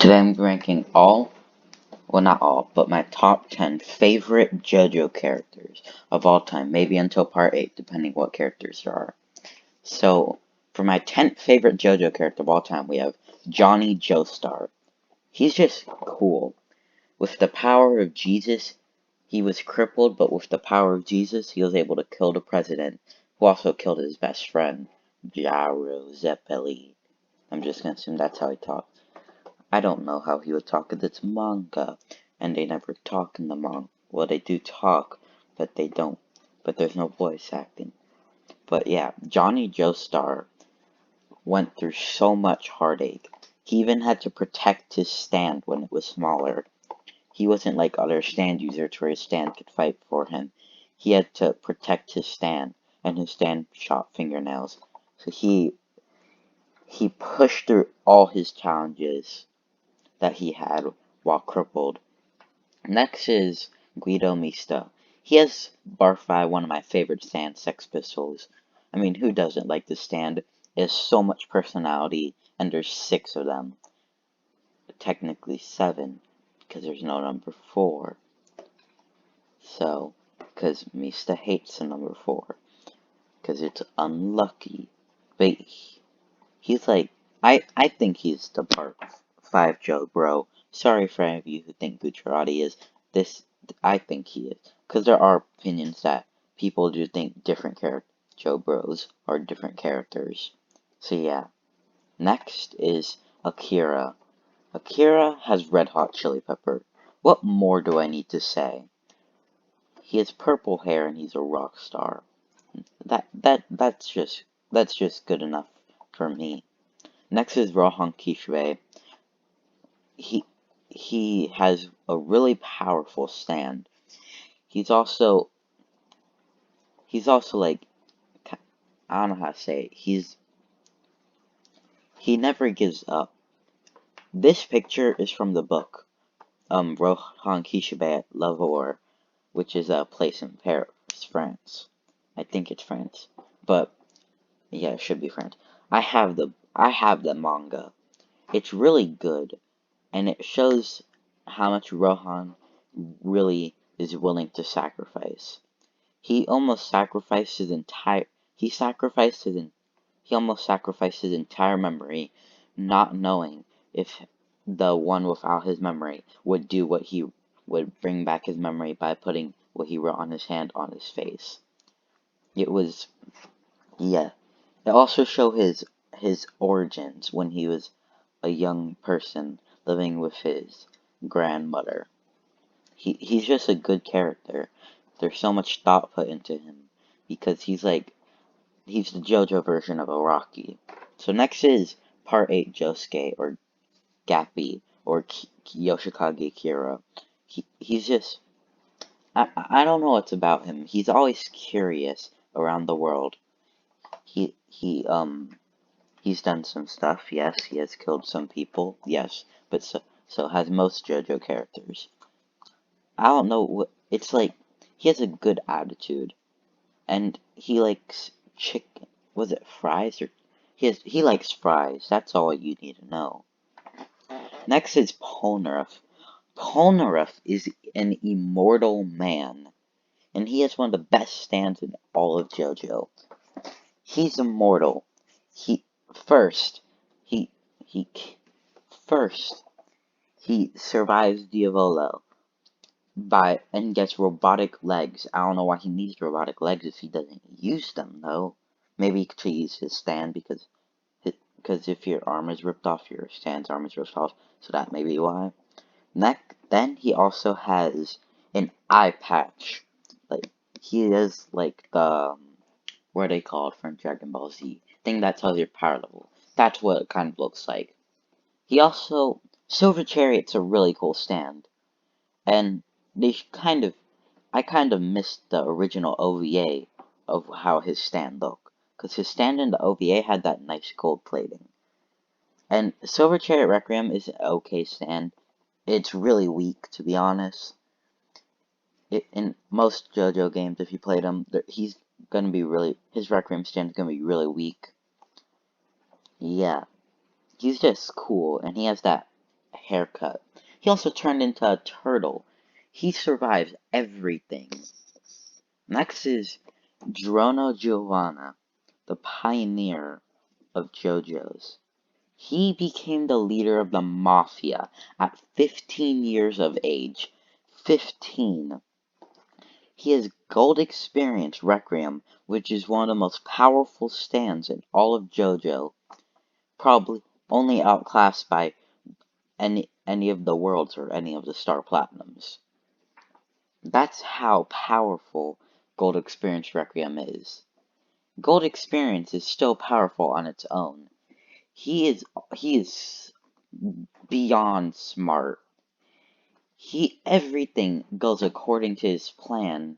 Today I'm ranking well not all, but my top 10 favorite JoJo characters of all time, maybe until part 8, depending what characters there are. So, for my 10th favorite JoJo character of all time, we have Johnny Jostar. He's just cool. With the power of Jesus, he was crippled, but with the power of Jesus, he was able to kill the president, who also killed his best friend, Gyro Zeppeli. I'm just gonna assume that's how he talks. I don't know how he would talk, because it's manga, and they never talk in the manga. Well, they do talk, but they don't. But there's no voice acting. But yeah, Johnny Joestar went through so much heartache. He even had to protect his stand when it was smaller. He wasn't like other stand users where his stand could fight for him. He had to protect his stand, and his stand shot fingernails. So he pushed through all his challenges that he had while crippled. Next is Guido Misto. He has Barfly, one of my favorite stand, Sex Pistols. I mean, who doesn't like this stand? It has so much personality, and there's 6 of them. Technically 7, because there's no number 4. So, because Mista hates the number 4, because it's unlucky. But he's like, I think he's the part 5 Joe, bro. Sorry for any of you who think Gujarati is. I think he is. Because there are opinions that people do think different Joe Bros are different characters. So yeah. Next is Akira. Akira has red hot chili pepper. What more do I need to say? He has purple hair and he's a rock star. That's just good enough for me. Next is Rohan. He has a really powerful stand. He's also like, I don't know how to say it. He never gives up. This picture is from the book Rohan at Lavore, which is a place in Paris, France. I think it's France, but yeah, it should be France. I have the manga. It's really good, and it shows how much Rohan really is willing to sacrifice. He almost sacrificed his entire memory, not knowing if the one without his memory would do what he would bring back his memory by putting what he wrote on his hand on his face. It was, yeah. It also showed his origins when he was a young person living with his grandmother. He's just a good character. There's so much thought put into him because he's the JoJo version of Araki. So next is Part 8 Josuke, or Gappy, or Yoshikage Kira. He's just, I don't know what's about him. He's always curious around the world. He's done some stuff, yes. He has killed some people, yes. But so has most JoJo characters. I don't know, it's like, he has a good attitude. And he likes chicken. Was it fries? Or he likes fries. That's all you need to know. Next is Konoreth. Konoreth is an immortal man, and he has one of the best stands in all of JoJo. He's immortal. He first he he first he survives Diavolo and gets robotic legs. I don't know why he needs robotic legs if he doesn't use them though. Maybe to use his stand because if your arm is ripped off, your stand's arm is ripped off, so that may be why. Then he also has an eye patch. Like, he is like the, what are they called from Dragon Ball Z? Thing that tells your power level. That's what it kind of looks like. He also, Silver Chariot's a really cool stand. And I kind of missed the original OVA of how his stand looked. Because his stand in the OVA had that nice gold plating. And Silver Chariot Requiem is an okay stand. It's really weak, to be honest. In most JoJo games, if you played him, his Requiem stand is gonna be really weak. Yeah, he's just cool, and he has that haircut. He also turned into a turtle. He survives everything. Next is Drono Giovanna, the pioneer of JoJo's. He became the leader of the Mafia at 15 years of age. 15. He has Gold Experience Requiem, which is one of the most powerful stands in all of JoJo, probably only outclassed by any of the Worlds or any of the Star Platinums. That's how powerful Gold Experience Requiem is. Gold Experience is still powerful on its own. He is beyond smart. Everything goes according to his plan.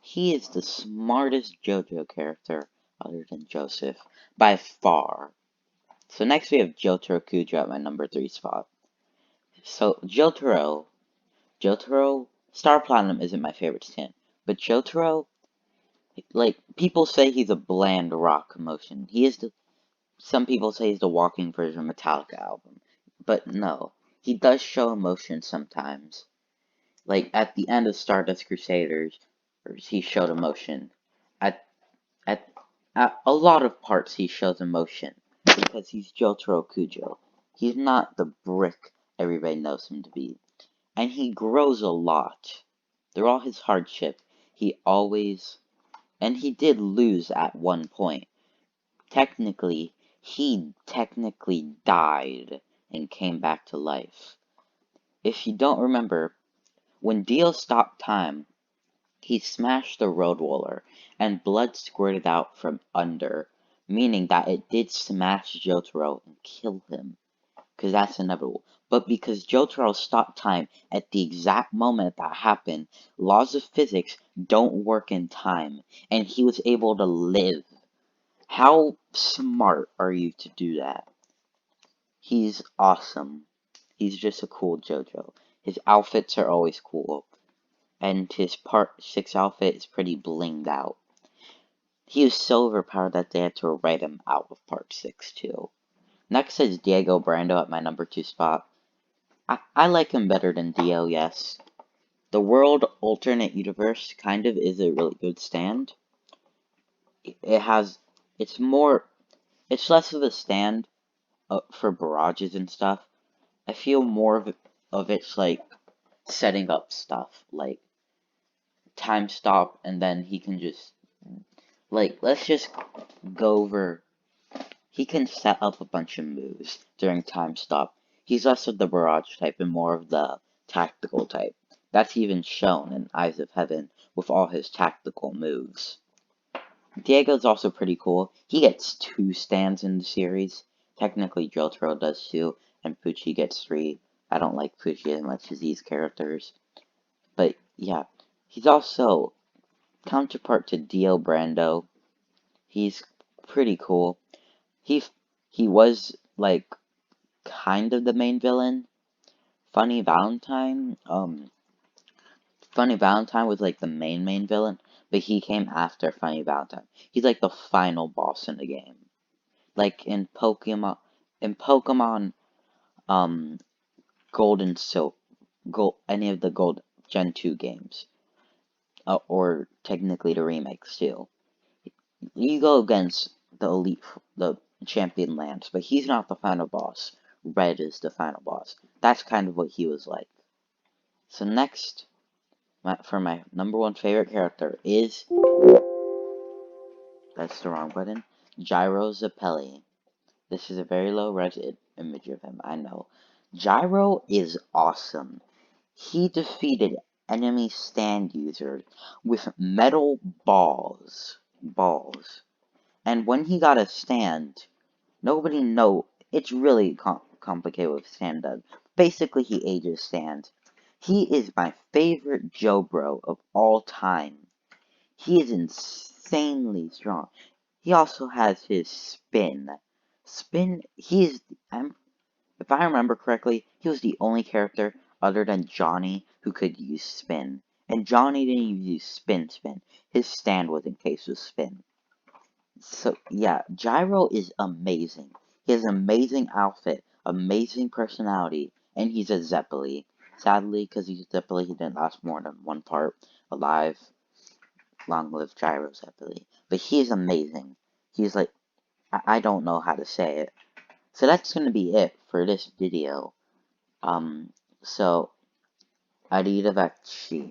He is the smartest JoJo character other than Joseph by far. So next we have Jotaro Kujo at my number 3 spot. So Jotaro, Star Platinum isn't my favorite stand, but Jotaro, like, people say he's a bland rock emotion. Some people say he's the walking version of Metallica album, but no, he does show emotion sometimes. Like at the end of Stardust Crusaders, he showed emotion. At at at a lot of parts, he shows emotion because he's Jotaro Kujo. He's not the brick everybody knows him to be, and he grows a lot. Through all his hardship, he always and he did lose at one point. He technically died and came back to life. If you don't remember, when Dio stopped time, he smashed the road roller, and blood squirted out from under, meaning that it did smash Jotaro and kill him, because that's inevitable. But because Jotaro stopped time at the exact moment that happened, laws of physics don't work in time, and he was able to live. How smart are you to do that? He's awesome. He's just a cool JoJo. His outfits are always cool, and his Part 6 outfit is pretty blinged out. He was so overpowered that they had to write him out of Part 6 too. Next is Diego Brando at my number 2 spot. I like him better than Dio, yes. The World Alternate Universe kind of is a really good stand. It's less of a stand for barrages and stuff. I feel more of it's like setting up stuff, like time stop, and then he can just, like, let's just go over, he can set up a bunch of moves during time stop. He's less of the barrage type and more of the tactical type. That's even shown in Eyes of Heaven with all his tactical moves. Diego's also pretty cool. He gets 2 stands in the series. Technically, Jotaro does 2, and Pucci gets 3. I don't like Pucci as much as these characters. But, yeah. He's also counterpart to Dio Brando. He's pretty cool. He was, like, kind of the main villain. Funny Valentine was, like, the main villain, but he came after Funny Valentine. He's, like, the final boss in the game. Like in Pokemon, Gold and Silver, any of the Gold Gen 2 games, or technically the remakes too. You go against the champion lands, but he's not the final boss. Red is the final boss. That's kind of what he was like. So next, for my number 1 favorite character is, that's the wrong button, Gyro Zappelli. This is a very low-res image of him, I know. Gyro is awesome. He defeated enemy stand users with metal balls. And when he got a stand, nobody know. It's really complicated with stand does. Basically, he ages stand. He is my favorite JoBro of all time. He is insanely strong. He also has his spin. If I remember correctly, he was the only character other than Johnny who could use spin. And Johnny didn't even use spin. His stand was in case of spin. So, yeah, Gyro is amazing. He has an amazing outfit, amazing personality, And he's a Zeppeli. Sadly, because he's a Zeppeli, he didn't last more than one part alive. Long live Gyro Zeppeli. But he's amazing. He's like, I don't know how to say it. So that's gonna be it for this video. So, arrivederci.